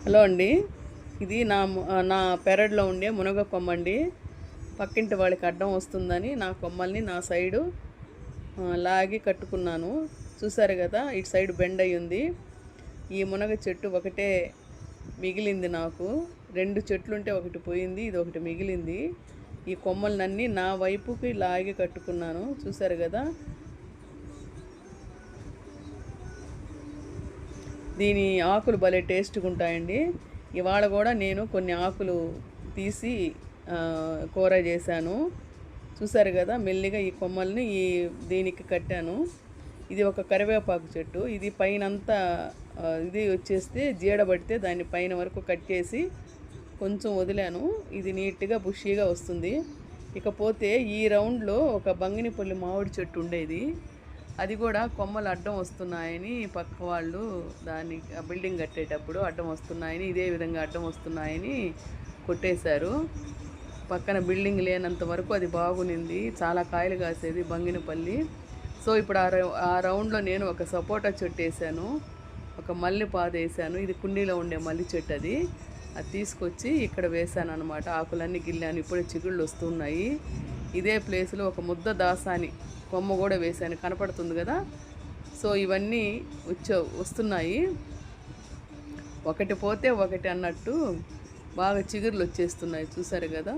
Hello అండి, ఇది నా పెరడ్లో ఉండే మునగ కొమ్మ అండి. పక్కింటి వాళ్ళకి అడ్డం వస్తుందని నా కొమ్మల్ని నా సైడు లాగి కట్టుకున్నాను. చూసారు కదా, ఇటు సైడ్ బెండ్ అయి ఉంది. ఈ మునగ చెట్టు ఒకటే మిగిలింది నాకు. 2 చెట్లుంటే ఒకటి పోయింది, ఇది ఒకటి మిగిలింది. ఈ కొమ్మలన్నీ నా వైపుకి లాగి కట్టుకున్నాను. చూసారు కదా, దీని ఆకులు భలే టేస్ట్గా ఉంటాయండి. ఇవాళ కూడా నేను కొన్ని ఆకులు తీసి కూర చేశాను. చూసారు కదా, మెల్లిగా ఈ కొమ్మల్ని దీనికి కట్టాను. ఇది ఒక కరివేపాకు చెట్టు. ఇది పైనంతా ఇది వచ్చేస్తే జీడబడితే దాన్ని పైన వరకు కట్టేసి కొంచెం వదిలాను. ఇది నీట్గా బుషీగా వస్తుంది. ఇకపోతే ఈ రౌండ్లో ఒక బంగినిపల్లి మామిడి చెట్టు ఉండేది. అది కూడా కొమ్మలు అడ్డం వస్తున్నాయని పక్క వాళ్ళు దాన్ని బిల్డింగ్ కట్టేటప్పుడు అడ్డం వస్తున్నాయని, ఇదే విధంగా అడ్డం వస్తున్నాయని కొట్టేశారు. పక్కన బిల్డింగ్ లేనంత వరకు అది బాగునింది, చాలా కాయలు కాసేది బంగినపల్లి. సో ఇప్పుడు ఆ రౌండ్లో నేను ఒక సపోటా చెట్టు వేసాను, ఒక మల్లె పాదు వేసాను. ఇది కుండీలో ఉండే మల్లి చెట్టు, అది తీసుకొచ్చి ఇక్కడ వేసాను అనమాట. ఆకులన్నీ గిల్లాను, ఇప్పుడు చిగుళ్ళు వస్తున్నాయి. ఇదే ప్లేస్లో ఒక ముద్ద దాసాని కొమ్మ కూడా వేసాను, కనపడుతుంది కదా. సో ఇవన్నీ వస్తున్నాయి, ఒకటి పోతే ఒకటి అన్నట్టు బాగా చిగుర్లు వచ్చేస్తున్నాయి. చూసారు కదా,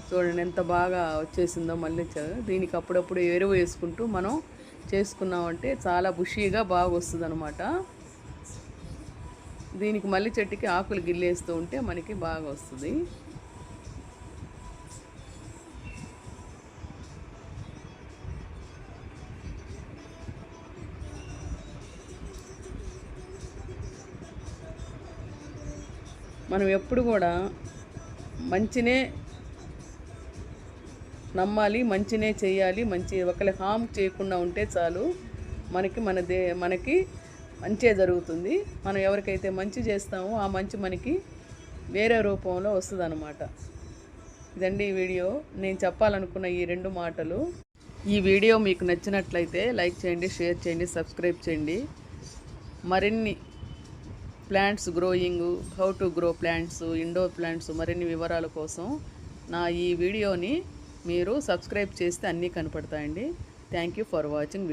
చూడండి ఎంత బాగా వచ్చేసిందో మళ్ళీ. దీనికి అప్పుడప్పుడు ఎరువు వేసుకుంటూ మనం చేసుకున్నామంటే చాలా బుషీగా బాగా వస్తుంది అనమాట. దీనికి మళ్ళీ చెట్టుకి ఆకులు గిల్లేస్తూ ఉంటే మనకి బాగా వస్తుంది. మనం ఎప్పుడు కూడా మంచినే నమ్మాలి, మంచినే చేయాలి. ఒకరి హామ్ చేయకుండా ఉంటే చాలు, మనకి మంచే జరుగుతుంది. మనం ఎవరికైతే మంచి చేస్తామో ఆ మంచి మనకి వేరే రూపంలో వస్తుంది అన్నమాట. ఇదండి ఈ వీడియో, నేను చెప్పాలనుకున్న ఈ 2 మాటలు. ఈ వీడియో మీకు నచ్చినట్లయితే లైక్ చేయండి, షేర్ చేయండి, సబ్స్క్రైబ్ చేయండి. మరిన్ని plants growing, how to grow plants, indoor plants మరిన్ని వివరాల కోసం నా ఈ వీడియోని మీరు సబ్స్క్రైబ్ చేస్తే అన్నీ కనపడతాయండి. Thank you for watching video.